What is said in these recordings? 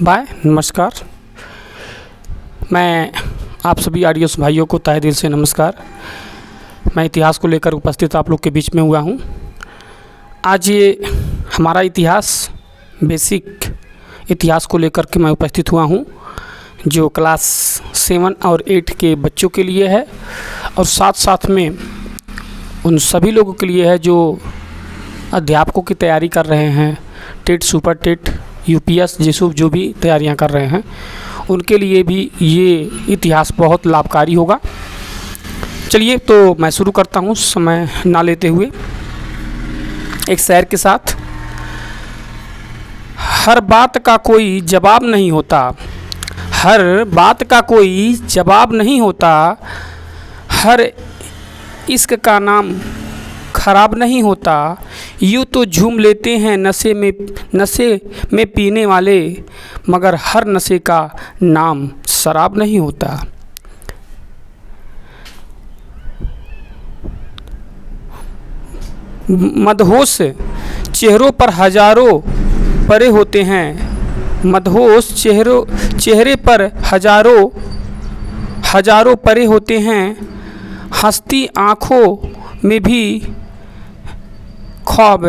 Bye नमस्कार। मैं आप सभी ऑडियंस भाइयों को तहे दिल से नमस्कार। मैं इतिहास को लेकर उपस्थित आप लोग के बीच में हुआ हूँ। आज ये हमारा इतिहास बेसिक इतिहास को लेकर के मैं उपस्थित हुआ हूँ, जो क्लास 7 और 8 के बच्चों के लिए है और साथ साथ में उन सभी लोगों के लिए है जो अध्यापकों की तैयारी कर रहे हैं, टेट, सुपर टेट, यूपीएस जैसे जो भी तैयारियां कर रहे हैं उनके लिए भी ये इतिहास बहुत लाभकारी होगा। चलिए तो मैं शुरू करता हूँ समय ना लेते हुए एक शेर के साथ। हर बात का कोई जवाब नहीं होता, हर बात का कोई जवाब नहीं होता, हर इश्क का नाम खराब नहीं होता, यूँ तो झूम लेते हैं नशे में पीने वाले, मगर हर नशे का नाम शराब नहीं होता। मदहोश चेहरों पर हजारों परे होते हैं, मदहोश चेहरे पर हजारों परे होते हैं, हंसती आँखों में भी ख्वाब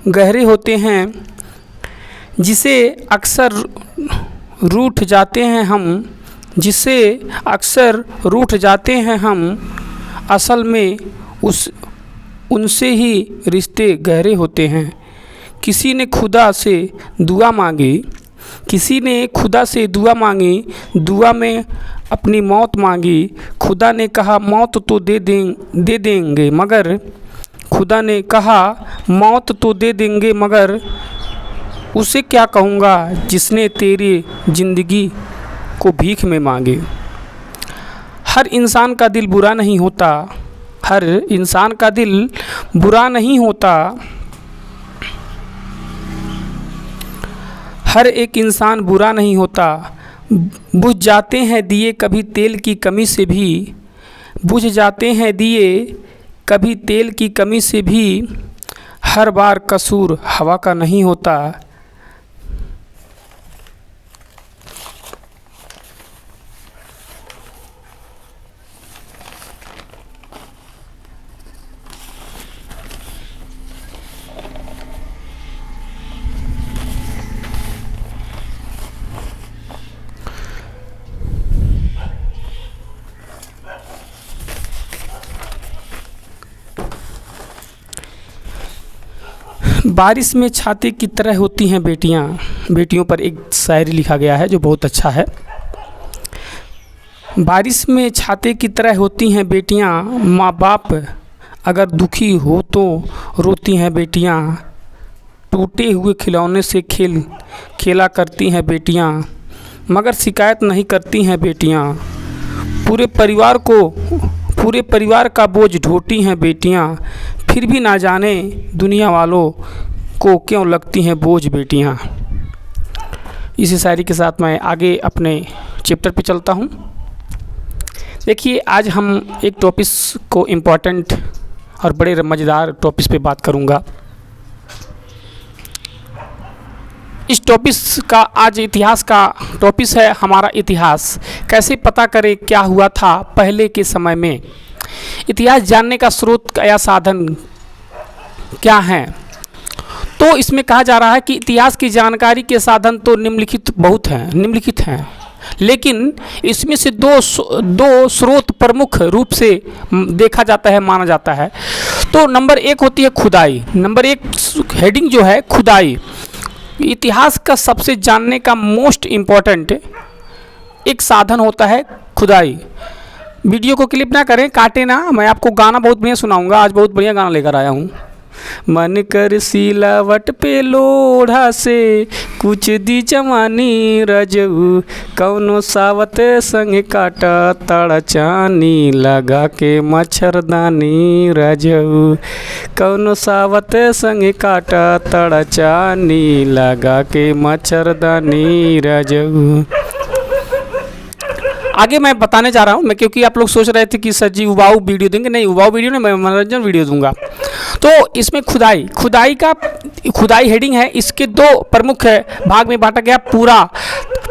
गहरे होते हैं, जिसे अक्सर रूठ जाते हैं हम, असल में उनसे ही रिश्ते गहरे होते हैं। किसी ने खुदा से दुआ मांगी, दुआ में अपनी मौत मांगी, खुदा ने कहा मौत तो दे देंगे मगर उसे क्या कहूँगा जिसने तेरी ज़िंदगी को भीख में मांगे। हर इंसान का दिल बुरा नहीं होता, हर एक इंसान बुरा नहीं होता, बुझ जाते हैं दिए कभी तेल की कमी से भी, हर बार कसूर हवा का नहीं होता। बारिश में छाते की तरह होती हैं बेटियों पर एक शायरी लिखा गया है जो बहुत अच्छा है। बारिश में छाते की तरह होती हैं बेटियां, माँ बाप अगर दुखी हो तो रोती हैं बेटियां, टूटे हुए खिलौने से खेला करती हैं बेटियां, मगर शिकायत नहीं करती हैं बेटियां, पूरे परिवार का बोझ ढोती हैं बेटियां, फिर भी ना जाने दुनिया वालों को क्यों लगती हैं बोझ बेटियां। इसी शायरी के साथ मैं आगे अपने चैप्टर पे चलता हूँ। देखिए, आज हम एक टॉपिक को इम्पोर्टेंट और बड़े मज़ेदार टॉपिक पे बात करूँगा। इस टॉपिक का आज इतिहास का टॉपिक है हमारा इतिहास। कैसे पता करें क्या हुआ था पहले के समय में, इतिहास जानने का स्रोत या साधन क्या है। तो इसमें कहा जा रहा है कि इतिहास की जानकारी के साधन तो निम्नलिखित हैं, लेकिन इसमें से दो स्रोत प्रमुख रूप से देखा जाता है, माना जाता है। तो नंबर 1 होती है खुदाई। नंबर 1 हेडिंग जो है खुदाई। इतिहास का सबसे जानने का मोस्ट इम्पॉर्टेंट एक साधन होता है खुदाई। वीडियो को क्लिप ना करें, काटे ना। मैं आपको गाना बहुत बढ़िया सुनाऊंगा। आज बहुत बढ़िया गाना लेकर आया हूँ। मन कर सिलावट पे लोढ़ा से कुछ दी जवानी रजऊ, कौनो सावत संग काटा ताड़ा चानी लगा के मच्छरदानी रजऊ, कौनो सावत संग काटा ताड़ा चानी लगा के मच्छरदानी रजऊ। आगे मैं बताने जा रहा हूँ मैं, क्योंकि आप लोग सोच रहे थे कि सर जी उबाऊ वीडियो देंगे, नहीं उबाऊ वीडियो नहीं, मैं मनोरंजन वीडियो दूंगा। तो इसमें खुदाई हेडिंग है, इसके दो प्रमुख भाग में बांटा गया,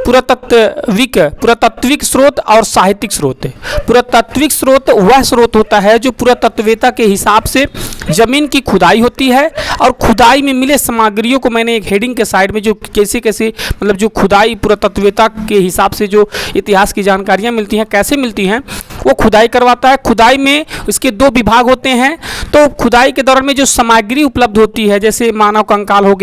पुरातात्विक स्रोत और साहित्यिक स्रोत। पुरातात्विक स्रोत वह स्रोत होता है जो पुरातत्ववेत्ता के हिसाब से जमीन की खुदाई होती है, और खुदाई में मिले सामग्रियों को मैंने एक हेडिंग के साइड में जो कैसे कैसे मतलब जो खुदाई पुरातत्ववेत्ता के हिसाब से जो इतिहास की जानकारियाँ मिलती हैं, कैसे मिलती हैं, वो खुदाई करवाता है। खुदाई में इसके दो विभाग होते हैं। तो खुदाई के दौरान में जो सामग्री उपलब्ध होती है, जैसे मानव कंकाल हो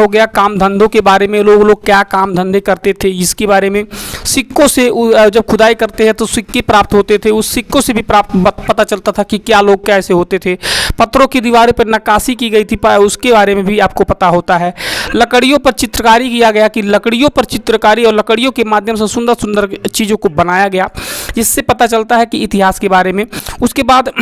गया, काम धंधों के बारे में, लोग क्या काम धंधे करते थे इसके बारे में। सिक्कों से जब खुदाई करते हैं तो सिक्के प्राप्त होते थे, उस सिक्कों से भी पता चलता था कि क्या लोग कैसे होते थे। पत्थरों की दीवारों पर नक्काशी की गई थी, उसके बारे में भी आपको पता होता है। लकड़ियों पर चित्रकारी किया गया कि लकड़ियों पर चित्रकारी और लकड़ियों के माध्यम से सुंदर सुंदर चीज़ों को बनाया गया, जिससे पता चलता है कि इतिहास के बारे में। उसके बाद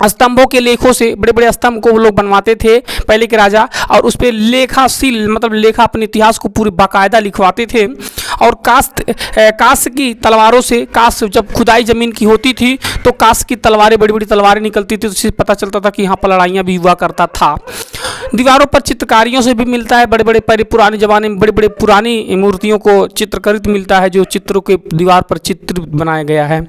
स्तंभों के लेखों से, बड़े बड़े स्तंभ को वो लोग बनवाते थे पहले के राजा, और उस पर लेखाशील मतलब लेखा अपने इतिहास को पूरी बाकायदा लिखवाते थे। और कांस्य की तलवारों से, कांस्य जब खुदाई जमीन की होती थी तो कांस्य की तलवारें, बड़ी बड़ी तलवारें निकलती थी, तो उससे पता चलता था कि यहाँ पर लड़ाइयाँ भी हुआ करता था। दीवारों पर चित्रकारियों से भी मिलता है, बड़े बड़े पुराने ज़माने में बड़े बड़े पुरानी मूर्तियों को चित्रकरित मिलता है, जो चित्रों के दीवार पर चित्र बनाया गया है।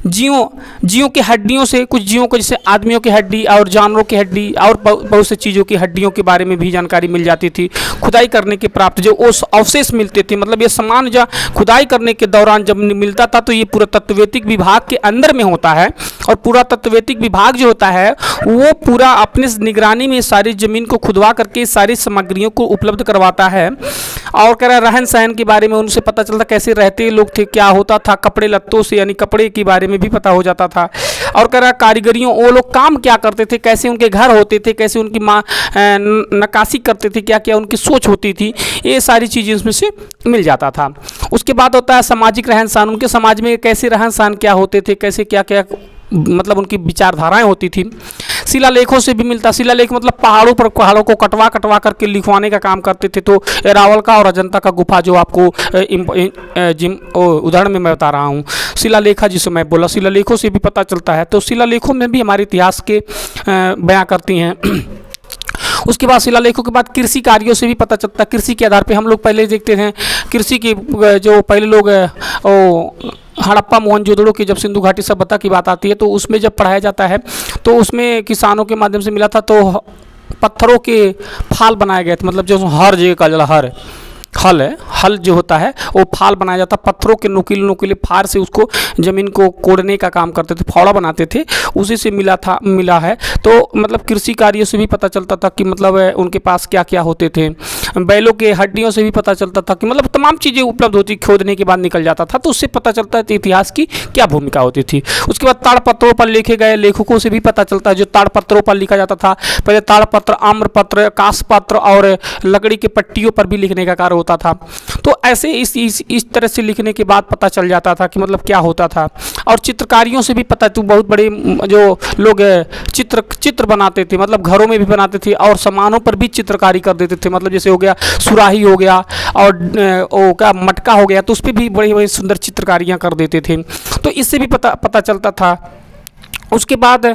जीवों की हड्डियों से, कुछ जीवों को जैसे आदमियों की हड्डी और जानवरों की हड्डी और बहुत से चीज़ों की हड्डियों के बारे में भी जानकारी मिल जाती थी। खुदाई करने के प्राप्त जो उस अवशेष मिलते थे, मतलब ये सामान जो खुदाई करने के दौरान जब मिलता था, तो ये पुरातत्ववेत्तिक विभाग के अंदर में होता है। और पुरातत्ववेत्तिक विभाग जो होता है वो पूरा अपने निगरानी में सारी ज़मीन को खुदवा करके सारी सामग्रियों को उपलब्ध करवाता है। और कह रहा रहन सहन के बारे में उनसे पता चलता, कैसे रहते लोग थे, क्या होता था, कपड़े लत्तों से यानी कपड़े के बारे में भी पता हो जाता था। और कह रहा कारीगरियों, वो लोग काम क्या करते थे, कैसे उनके घर होते थे, कैसे उनकी नक्काशी करते थे, क्या क्या उनकी सोच होती थी, ये सारी चीज़ें उसमें से मिल जाता था। उसके बाद होता है सामाजिक रहन सहन, उनके समाज में कैसे रहन सहन क्या होते थे, कैसे क्या क्या मतलब उनकी विचारधाराएं होती थी। शिलालेखों से भी मिलता, शिलालेख मतलब पहाड़ों को कटवा करके लिखवाने का काम करते थे। तो रावल का और अजंता का गुफा जो आपको उदाहरण में मैं बता रहा हूँ, शिलालेखा जिसे मैं बोला, शिलालेखों से भी पता चलता है। तो शिलालेखों में भी हमारे इतिहास के बयां करती हैं। उसके बाद शिलालेखों के बाद कृषि कार्यों से भी पता चलता है। कृषि के आधार पे हम लोग पहले देखते हैं कृषि की जो पहले लोग हड़प्पा मोहनजोदड़ो की जब सिंधु घाटी सभ्यता की बात आती है, तो उसमें जब पढ़ाया जाता है तो उसमें किसानों के माध्यम से मिला था। तो पत्थरों के फाल बनाए गए थे, मतलब जो हर जगह का जला हल जो होता है वो फाल बनाया जाता, पत्थरों के नुकीले फार से उसको ज़मीन को कोड़ने का काम करते थे, फावड़ा बनाते थे, उसी से मिला है। तो मतलब कृषि कार्यों से भी पता चलता था कि मतलब उनके पास क्या क्या होते थे। बैलों के हड्डियों से भी पता चलता था कि मतलब तमाम चीज़ें उपलब्ध होती, खोदने के बाद निकल जाता था, तो उससे पता चलता है इतिहास की क्या भूमिका होती थी। उसके बाद ताड़पत्रों पर लिखे गए लेखकों से भी पता चलता है, जो ताड़पत्रों पर लिखा जाता था। पहले ताड़पत्र, आम्रपत्र, काशपत्र और लकड़ी के पट्टियों पर भी लिखने का कार्य होता था। तो ऐसे इस तरह से लिखने के बाद पता चल जाता था कि मतलब क्या होता था। और चित्रकारियों से भी पता, तो बहुत बड़े जो लोग चित्र बनाते थे, मतलब घरों में भी बनाते थे और सामानों पर भी चित्रकारी कर देते थे। मतलब जैसे हो गया सुराही हो गया और क्या मटका हो गया, तो उस पर भी बड़ी बड़ी सुंदर चित्रकारियाँ कर देते थे। तो इससे भी पता चलता था। उसके बाद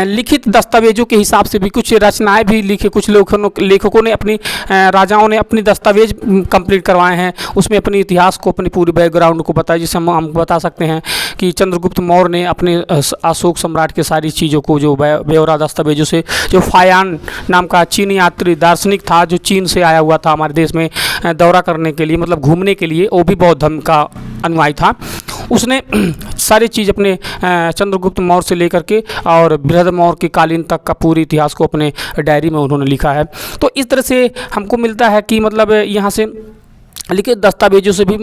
लिखित दस्तावेजों के हिसाब से भी कुछ रचनाएं भी लिखे, कुछ लेखकों ने अपनी राजाओं ने अपनी दस्तावेज कंप्लीट करवाए हैं, उसमें अपने इतिहास को, अपनी पूरी बैकग्राउंड को बताया। जिसे हम बता सकते हैं कि चंद्रगुप्त मौर्य ने अपने अशोक सम्राट के सारी चीज़ों को जो ब्यौरा दस्तावेजों से, जो फायान नाम का चीनी यात्री दार्शनिक था, जो चीन से आया हुआ था हमारे देश में दौरा करने के लिए, मतलब घूमने के लिए, वो भी बौद्ध धर्म का अनुयायी था। उसने सारी चीज़ अपने चंद्रगुप्त मौर्य से लेकर के और बृहद मौर्य के कालीन तक का पूरी इतिहास को अपने डायरी में उन्होंने लिखा है। तो इस तरह से हमको मिलता है कि मतलब यहाँ से लिखित दस्तावेजों से भी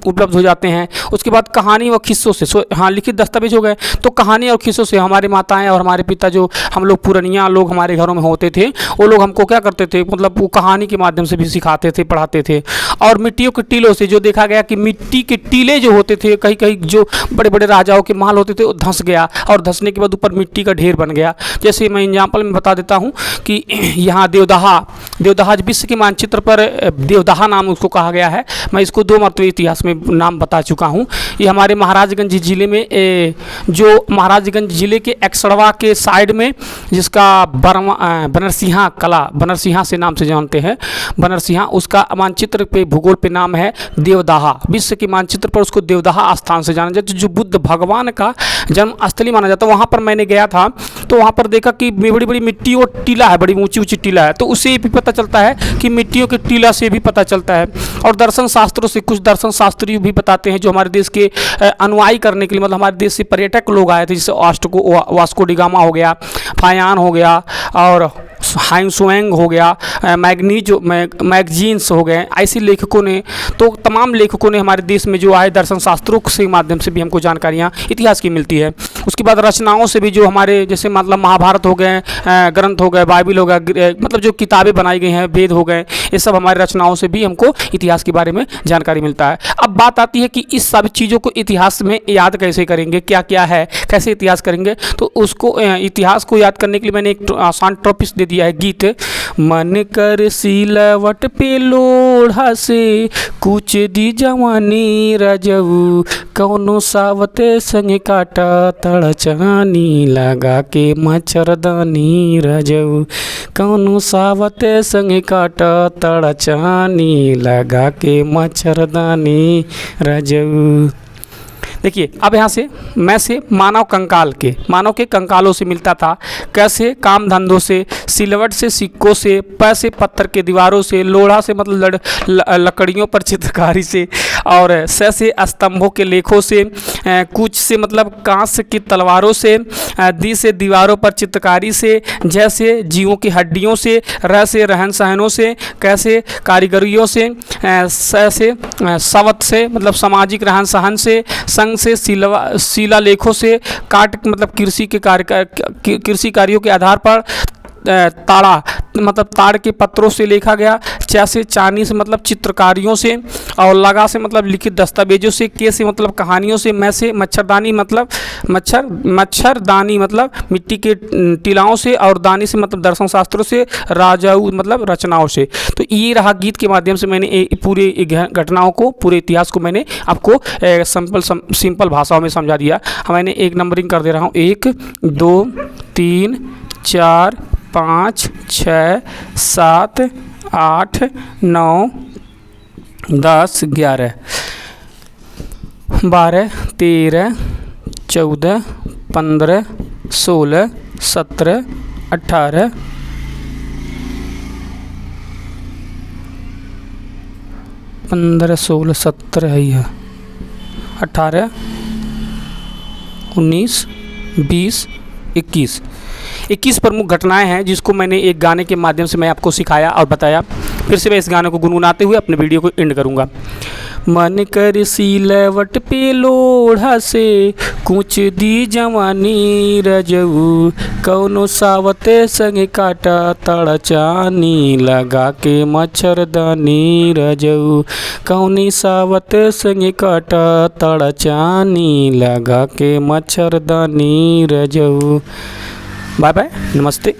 उपलब्ध हो जाते हैं। उसके बाद कहानी व किस्सों से, हाँ लिखित दस्तावेज हो गए, तो कहानी और किस्सों से हमारे माताएं और हमारे पिता, जो हम लोग पुरानिया लोग हमारे घरों में होते थे, वो लोग हमको क्या करते थे, मतलब वो कहानी के माध्यम से भी सिखाते थे, पढ़ाते थे। और मिट्टियों के टीलों से जो देखा गया कि मिट्टी के टीले जो होते थे, कहीं कहीं जो बड़े बड़े राजाओं के महल होते थे वो धंस गया, और धंसने के बाद ऊपर मिट्टी का ढेर बन गया। जैसे मैं एग्जाम्पल में बता देता हूँ कि यहाँ देवदहा विश्व के मानचित्र पर देवदहा नाम उसको कहा गया गया है। मैं इसको 2 मरतबे इतिहास में नाम बता चुका हूँ। ये हमारे महाराजगंज ज़िले में जो महाराजगंज ज़िले के एक्सड़वा के साइड में, जिसका बनरसिंहा कला, बनरसिंहा से नाम से जानते हैं, बनरसिंहा, उसका मानचित्र पे भूगोल पे नाम है देवदाहा। विश्व के मानचित्र पर उसको देवदाहा स्थान से जाना जाता है, जो बुद्ध भगवान का जन्म स्थली माना जाता है। वहाँ पर मैंने गया था तो वहाँ पर देखा कि बड़ी बड़ी मिट्टी और टीला है, बड़ी ऊंची ऊंची टीला है, तो उससे भी पता चलता है कि मिट्टियों के टीला से भी पता चलता है। और दर्शन शास्त्रों से कुछ दर्शन शास्त्री भी बताते हैं जो हमारे देश के अनुयायी करने के लिए, मतलब हमारे देश से पर्यटक लोग आए थे, जैसे वास्को डिगामा हो गया, फायान हो गया, और हाइंसुएंग हो गया, मैगजीन्स हो गए, ऐसे लेखकों ने, तो तमाम लेखकों ने हमारे देश में जो आए, दर्शन शास्त्रों के माध्यम से भी हमको जानकारियाँ इतिहास की मिलती है। उसके बाद रचनाओं से भी, जो हमारे जैसे मतलब महाभारत हो गए, ग्रंथ हो गए, बाइबिल हो गया, मतलब जो किताबें बनाई गई हैं, वेद हो गए, ये सब हमारी रचनाओं से भी हमको इतिहास के बारे में जानकारी मिलता है। अब बात आती है कि इस सब चीज़ों को इतिहास में याद कैसे करेंगे, क्या क्या है, कैसे इतिहास करेंगे। तो उसको इतिहास को याद करने के लिए मैंने एक आसान टॉपिक दे दिया है, गीत। मन कर सिलवट पे लोढ़ा से कूच दी जवानी रजऊ, कौनो सावते संग काटा तड़चानी लगा के मच्छरदानी रजऊ, कौनो सावते संग काटा तड़चानी लगा के मच्छरदानी रजऊ। देखिए, अब यहाँ से मैं से मानव के कंकालों से मिलता था, कैसे काम धंधों से, सिलवट से, सिक्कों से, पैसे पत्थर के दीवारों से, लोढ़ा से मतलब लकड़ियों पर चित्रकारी से, और से स्तंभों के लेखों से, कुछ से मतलब कांस की तलवारों से, दी से दीवारों पर चित्रकारी से, जैसे जीवों की हड्डियों से, से रहन सहनों से, कैसे कारीगरियों से, सवत से मतलब सामाजिक रहन सहन से, संग से, शिला लेखों से, काट मतलब कृषि कार्यों के आधार पर, ताड़ा मतलब ताड़ के पत्रों से लिखा गया, से चांदी से मतलब चित्रकारियों से, और लगा से मतलब लिखित दस्तावेजों से, के से मतलब कहानियों से, मैं से मच्छरदानी मतलब मच्छरदानी मतलब मिट्टी के टीलाओं से, और दानी से मतलब दर्शन शास्त्रों से, राजाऊ मतलब रचनाओं से। तो ये रहा गीत के माध्यम से मैंने पूरे घटनाओं को, पूरे इतिहास को मैंने आपको सिंपल भाषाओं में समझा दिया। मैंने एक नंबरिंग कर दे रहा हूँ, 1 2 3 4 5 6 7 8 9 10 11 12 13 14 15 16 17 18 15 16 17 है, यह 18 19 20 21 प्रमुख घटनाएं हैं जिसको मैंने एक गाने के माध्यम से मैं आपको सिखाया और बताया। फिर से मैं इस गाने को गुनगुनाते हुए अपने वीडियो को एंड करूँगा। मन कर सिलवट पे लोढ़ा से कूच दी जवानी रजऊ, कौनो सावते संग काटा तड़चानी लगा के मच्छरदानी रजऊ, कौनी सावते संग काटा तड़चानी लगा के मच्छरदानी रजऊ। बाय बाय, नमस्ते।